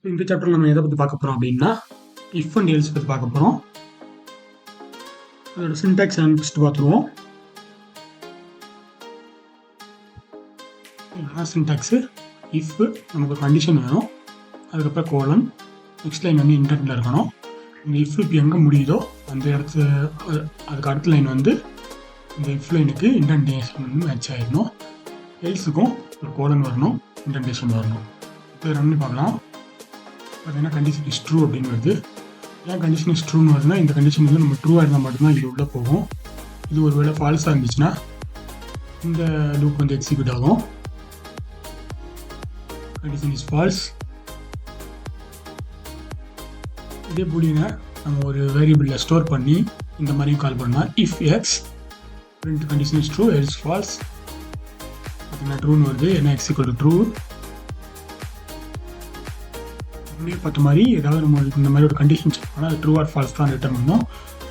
இந்த சாப்டர் நம்ம எதை பற்றி பார்க்க போகிறோம் அப்படின்னா இஃப் அண்ட் எல்ஸ் பற்றி பார்க்க போகிறோம். அதோட சின்டாக்ஸ் ஃபஸ்ட்டு பார்த்துருவோம். சின்டாக்ஸு இஃப் நமக்கு ஒரு கண்டிஷன் வேணும், அதுக்கப்புறம் கோலன், நெக்ஸ்ட் லைன் வந்து இன்டர்னல் இருக்கணும். இந்த இஃப் இப்போ எங்கே முடியுதோ அந்த இடத்து அதுக்கு அடுத்த லைன் வந்து இந்த இஃப் லைனுக்கு இன்டென்டேஷன் வந்து மேட்ச் ஆகிடணும். எல்ஸுக்கும் ஒரு கோலன் வரணும், இன்டென்டேஷன் வரணும். இப்போ ரன் பண்ணி பார்க்கலாம். பார்த்தீங்கன்னா கண்டிஷன் இஸ் ட்ரூ அப்படின்னு வருது. ஏன் கண்டிஷன் இஸ் ட்ரூன்னு வருதுன்னா இந்த கண்டிஷன் வந்து நம்ம ட்ரூவாக இருந்தால் மட்டும்தான் இது உள்ளே போகும். இது ஒரு வேளை ஃபால்ஸாக இருந்துச்சுன்னா இந்த லூப் வந்து எக்ஸிக்யூட் ஆகும். Condition is false. இதே பூலியனை நம்ம ஒரு வேரியபிளில் ஸ்டோர் பண்ணி இந்த மாதிரியும் கால் பண்ணால் if x print condition is true else false. பார்த்தீங்கன்னா ட்ரூன்னு வருது, ஏன்னா எக்ஸ் ஈக்குவல் டு ட்ரூ. முன்னே பார்த்த மாதிரி ஏதாவது நம்ம இந்த மாதிரி ஒரு கண்டிஷன் செக் பண்ணால் அது ட்ரூ ஆர் ஃபால்ஸ் தான் ரிட்டர்ன் பண்ணோம்.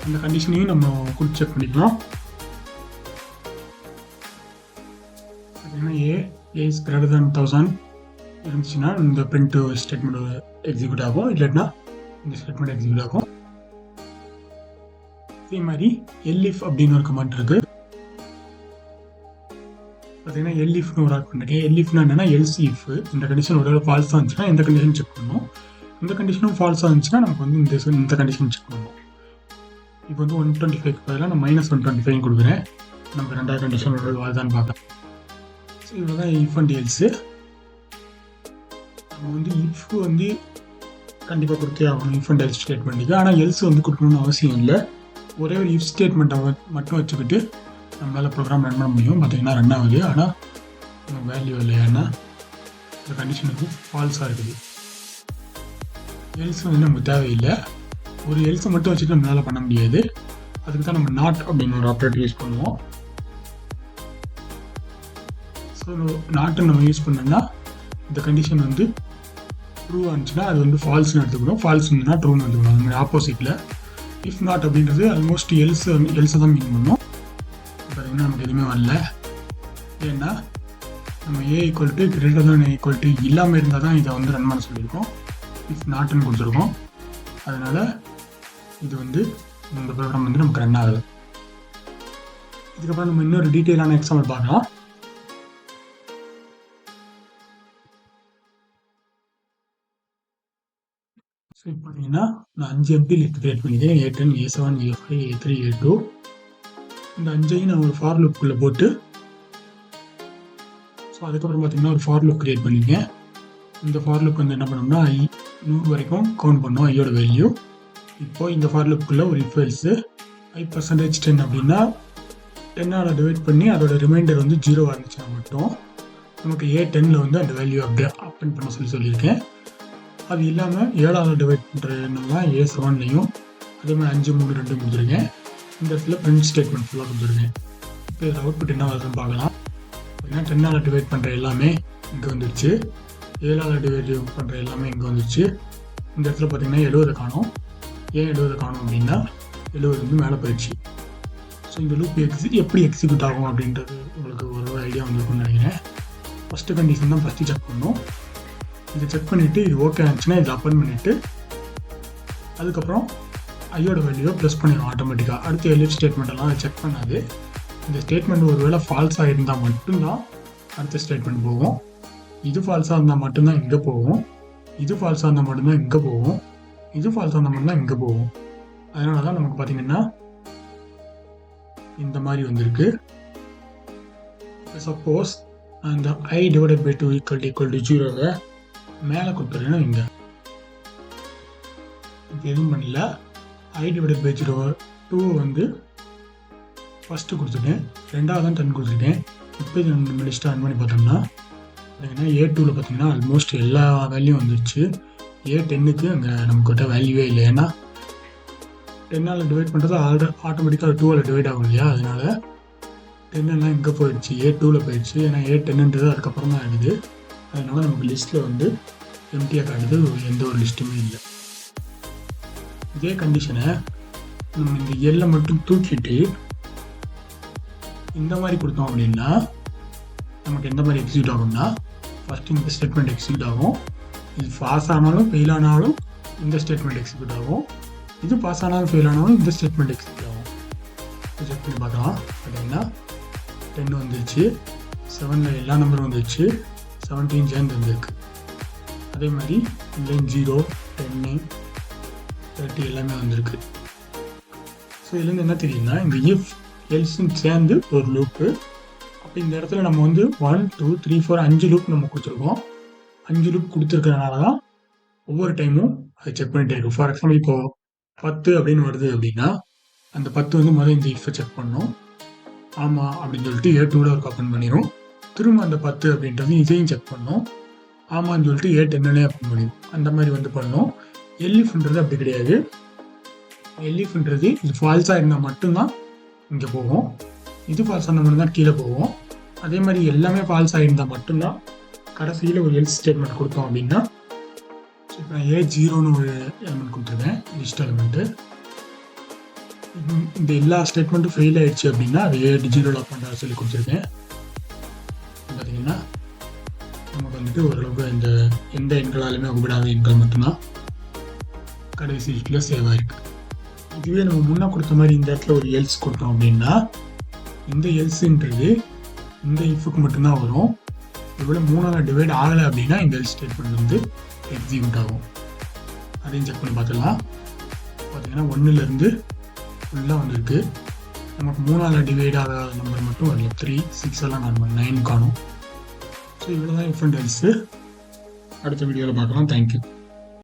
அந்த கண்டிஷனையும் நம்ம கொடுத்து செக் பண்ணிக்கலாம். பார்த்தீங்கன்னா ஏ இஸ் கிரேட்டர் தேன் 1000 இருந்துச்சுன்னா இந்த பிரிண்ட் ஸ்டேட்மெண்ட் எக்ஸிக்யூட் ஆகும், இல்லைன்னா இந்த ஸ்டேட்மெண்ட் எக்ஸிக்யூட் ஆகும். இதே மாதிரி elif அப்படின்னு ஒரு கமாண்ட் இருக்குது. பார்த்தீங்கன்னா elifனு ஒரு ஆட் பண்ணிருக்கேன். elifனா என்னன்னா எல்ஸ் இஃப் இந்த கண்டிஷன் ஒரு ஃபால்ஸாக இருந்துச்சுன்னா இந்த கண்டிஷன் செக் பண்ணணும். இந்த கண்டிஷனும் ஃபால்ஸாக இருந்துச்சுன்னா நமக்கு வந்து இந்த கண்டிஷன் செக் பண்ணணும். இப்போ வந்து 125 பதிலாக நான் -125 கொடுக்குறேன். நமக்கு ரெண்டாவது கண்டிஷன் ஒரு வாழ்தான்னு பார்க்கலாம். ஸோ இவ்வளோ தான் இஃப் அண்ட் எல்ஸு. நம்ம வந்து இஃப் வந்து கண்டிப்பாக கொடுத்தே ஆகணும் இஃப் அண்ட் எல்ஸ் ஸ்டேட்மெண்ட்டுக்கு. ஆனால் எல்ஸ் வந்து கொடுக்கணும்னு அவசியம் இல்லை. ஒரே ஒரு இஃப் ஸ்டேட்மெண்ட்டை மட்டும் வச்சுக்கிட்டு நம்மளால் ப்ரோக்ராம் ரன் பண்ண முடியும். பார்த்தீங்கன்னா ரன் ஆகுது, ஆனால் வேல்யூ இல்லை, ஏன்னா இந்த கண்டிஷன் வந்து ஃபால்ஸாக இருக்குது. எல்ஸ் வந்து நமக்கு தேவையில்லை. ஒரு எல்ஸை மட்டும் வச்சுட்டு நம்மளால் பண்ண முடியாது. அதுக்கு தான் நம்ம நாட் அப்படின்னு ஒரு ஆப்ரேட்டர் யூஸ் பண்ணுவோம். ஸோ நாட்டை நம்ம யூஸ் பண்ணோம்னா இந்த கண்டிஷன் வந்து ட்ரூவாக இருந்துச்சுன்னா அது வந்து ஃபால்ஸ்னு எடுத்துக்கணும், ஃபால்ஸ் இருந்துன்னா ட்ரூன்னு எடுத்துக்கணும். அந்த மாதிரி ஆப்போசிட்டில் இஃப் நாட் அப்படின்றது ஆல்மோஸ்ட் எல்ஸை தான் மீன் பண்ணோம். பார்த்தீங்கன்னா நமக்கு எதுவுமே வரல, ஏன்னா நம்ம ஏ equal to greater than equal to இல்லாமல் இருந்தால் தான் இதை வந்து ரன் பண்ண சொல்லியிருக்கோம். இஃப் நாட்டுன்னு கொடுத்துருக்கோம். அதனால் இது வந்து இந்த ப்ரோக்ராம் வந்து நமக்கு ரன் ஆகுது. இதுக்கப்புறம் நம்ம இன்னொரு டீட்டெயிலான எக்ஸாம்பிள் பார்க்கலாம். ஸோ இப்போ பார்த்தீங்கன்னா நான் 5 எம்டி லிஸ்ட் கிரியேட் பண்ணிக்கிறேன். A10, A7, A5, A3, A2. இந்த 5ஐயும் நான் ஒரு ஃபார் லூப்புக்குள்ளே போட்டு, ஸோ அதுக்கப்புறம் பார்த்தீங்கன்னா ஒரு ஃபார் லூப் கிரியேட் பண்ணியிருக்கேன். இந்த ஃபார் லூப் வந்து என்ன பண்ணோம்னா 100 வரைக்கும் கவுண்ட் பண்ணோம் ஐயோட வேல்யூ. இப்போது இந்த ஃபார் லூப்புக்குள்ளே ஒரு இஃப் எல்ஸு i%10 அப்படின்னா 10ஆல் டிவைட் பண்ணி அதோட ரிமைண்டர் வந்து 0 இருந்துச்சுன்னா மட்டும் நமக்கு A10ல் வந்து அந்த வேல்யூ அப்படியே அப்பன் பண்ண சொல்லியிருக்கேன். அது இல்லாமல் 7ஆல் டிவைட் பண்ணுறதுனால A7லையும் அதே மாதிரி 5, 3, 2 கொடுத்துருக்கேன். இந்த இடத்துல பிரிண்ட் ஸ்டேட்மெண்ட் ஃபுல்லாக கொடுத்துருக்கேன். இப்போ இதில் அவுட்புட் என்ன வருதுன்னு பார்க்கலாம். அப்படின்னா 10ஆல் டிவைட் பண்ணுற எல்லாமே இங்கே வந்துடுச்சு, 7ஆல் டிவைட் பண்ணுற எல்லாமே இங்கே வந்துடுச்சு. இந்த இடத்துல பார்த்தீங்கன்னா 70 காணும். ஏன் 70 காணும் அப்படின்னா 70 வந்து மேலே போயிடுச்சு. ஸோ இந்த லூப் எப்படி எக்ஸிக்யூட் ஆகும் அப்படின்றது உங்களுக்கு ஒரு ஐடியா வந்துருக்குன்னு நினைக்கிறேன். ஃபஸ்ட்டு கண்டிஷன் தான் ஃபஸ்ட்டு செக் பண்ணணும். இதை செக் பண்ணிவிட்டு இது ஓகே ஆச்சுன்னா இதை அப்பன் பண்ணிவிட்டு அதுக்கப்புறம் ஐயோட வேல்யூவை ப்ளஸ் பண்ணிடும் ஆட்டோமேட்டிக்காக. அடுத்து எலிஃப் ஸ்டேட்மெண்ட்டெல்லாம் அதை செக் பண்ணாது. இந்த ஸ்டேட்மெண்ட் ஒரு வேளை ஃபால்ஸாக இருந்தால் மட்டும்தான் அடுத்த ஸ்டேட்மெண்ட் போகும். இது ஃபால்ஸாக இருந்தால் மட்டும்தான் இங்கே போகும். இது ஃபால்ஸாக இருந்தால் மட்டும்தான் இங்கே போகும். இது ஃபால்ஸாக இருந்தால் மட்டும்தான் இங்கே போகும். அதனால தான் நமக்கு பார்த்தீங்கன்னா இந்த மாதிரி வந்திருக்கு. சப்போஸ் அந்த i/2 = 0 மேலே கொடுத்துருன்னா இங்கே இது எதுவும் பண்ணல. i/2 வந்து ஃபஸ்ட்டு கொடுத்துருக்கேன், ரெண்டாவது தான் 10 கொடுத்துருக்கேன். இப்போ இது நம்ம லிஸ்ட்டை ரன் பண்ணி பார்த்தோம்னா பார்த்தீங்கன்னா A2வில் பார்த்தீங்கன்னா ஆல்மோஸ்ட் எல்லா வேல்யூவும் வந்துடுச்சு. A10க்கு அங்கே நம்மக்கிட்ட வேல்யூவே இல்லை, ஏன்னா 10ஆல் டிவைட் பண்ணுறது ஆட்டோமேட்டிக்காக 2ஆல் டிவைட் ஆகும் இல்லையா. அதனால 10எல்லாம் இங்கே போயிடுச்சு, A2வில் போயிடுச்சு. ஏன்னா A10ன்றது அதுக்கப்புறம் தான் ஆகிடுது. அதனால நமக்கு லிஸ்ட்டில் வந்து எம்டியாக காட்டுது, எந்த ஒரு லிஸ்ட்டுமே இல்லை. இதே கண்டிஷனை நம்ம இந்த எல்லை மட்டும் தூக்கிட்டு இந்த மாதிரி கொடுத்தோம் அப்படின்னா நமக்கு எந்த மாதிரி எக்ஸிக்யூட் ஆகும்னா ஃபஸ்ட்டு இந்த ஸ்டேட்மெண்ட் எக்ஸிக்யூட் ஆகும். இது பாஸ் ஆனாலும் ஃபெயில் ஆனாலும் இந்த ஸ்டேட்மெண்ட் எக்ஸிக்யூட் ஆகும், இது பாஸ் ஆனாலும் ஃபெயில் ஆனாலும் இந்த ஸ்டேட்மெண்ட் எக்ஸிக்யூட் ஆகும். செக் பண்ணி பார்க்கலாம். பார்த்தீங்கன்னா 10 வந்துருச்சு, 7ல் எல்லா நம்பரும் வந்துருச்சு, 17 சேர்ந்து வந்துருக்கு. அதே மாதிரி லைன் 0, 10, 30 எல்லாமே வந்திருக்கு. ஸோ இதுலேருந்து என்ன தெரியுதுன்னா, இந்த இஃப் எல்ஸ்ன்னு சேர்ந்து ஒரு லூப்பு. அப்போ இந்த இடத்துல நம்ம வந்து 1 2 3 4 5 லூப் நம்ம கொடுத்துருக்கோம். 5 லூப் கொடுத்துருக்கறனால தான் ஒவ்வொரு டைமும் அதை செக் பண்ணிட்டே இருக்கும். ஃபார் எக்ஸாம்பிள் இப்போ 10 அப்படின்னு வருது அப்படின்னா அந்த 10 வந்து முதல்ல இந்த இஃபை செக் பண்ணணும். ஆமாம் அப்படின்னு சொல்லிட்டு A2ல ஒரு ஓப்பன் பண்ணிடும். திரும்ப அந்த 10 அப்படின்றது இதையும் செக் பண்ணணும். ஆமான்னு சொல்லிட்டு A10லே ஓப்பன் பண்ணிடும். அந்த மாதிரி வந்து பண்ணணும். எல்லிஃப்ன்றது அப்படி கிடையாது. எல்லிஃப்ன்றது இது ஃபால்ஸாக இருந்தால் மட்டும்தான் இங்கே போகும், இது ஃபால்ஸாக இருந்தால் மட்டும்தான் கீழே போகும். அதே மாதிரி எல்லாமே ஃபால்ஸாக இருந்தால் மட்டும்தான் கடைசியில் ஒரு எல்ஸ் ஸ்டேட்மெண்ட் கொடுத்தோம் அப்படின்னா, இப்போ நான் A0ன்னு ஒரு எலிமெண்ட் கொடுத்துருக்கேன், லிஸ்ட் எலிமெண்ட்டு. இந்த எல்லா ஸ்டேட்மெண்ட்டும் ஃபெயில் ஆயிடுச்சு அப்படின்னா அது A0 லாக் பண்ணுற சொல்லி கொடுத்துருக்கேன். பார்த்தீங்கன்னா நமக்கு வந்துட்டு ஓரளவுக்கு இந்த எந்த எண்களாலுமே ஒப்பிடாத எண்கள் மட்டும்தான் கடைசி லிஸ்ட்டில் சேவ் ஆயிருக்கு. இதுவே நம்ம முன்னே கொடுத்த மாதிரி இந்த இடத்துல ஒரு எல்ஸ் கொடுத்தோம் அப்படின்னா இந்த எல்ஸுன்றது இந்த இஃபுக்கு மட்டும்தான் வரும். ஒருவேளை 3ஆல் டிவைட் ஆகலை அப்படின்னா இந்த எல்ஸ் ஸ்டேட்மெண்ட் வந்து எக்ஸிக்யூட் ஆகும். அதையும் செக் பண்ணி பார்த்துக்கலாம். பார்த்தீங்கன்னா 1லேருந்து ஃபுல்லாக வந்துருக்கு. நமக்கு 3ஆல் டிவைட் ஆகாத நம்பர் மட்டும் வரல, 3 6 எல்லாம் காணும், 9 காணும். ஸோ இவ்வளோ தான் இஃப் அண்ட் எல்ஸு. அடுத்த வீடியோவில் பார்க்கலாம். தேங்க்யூ.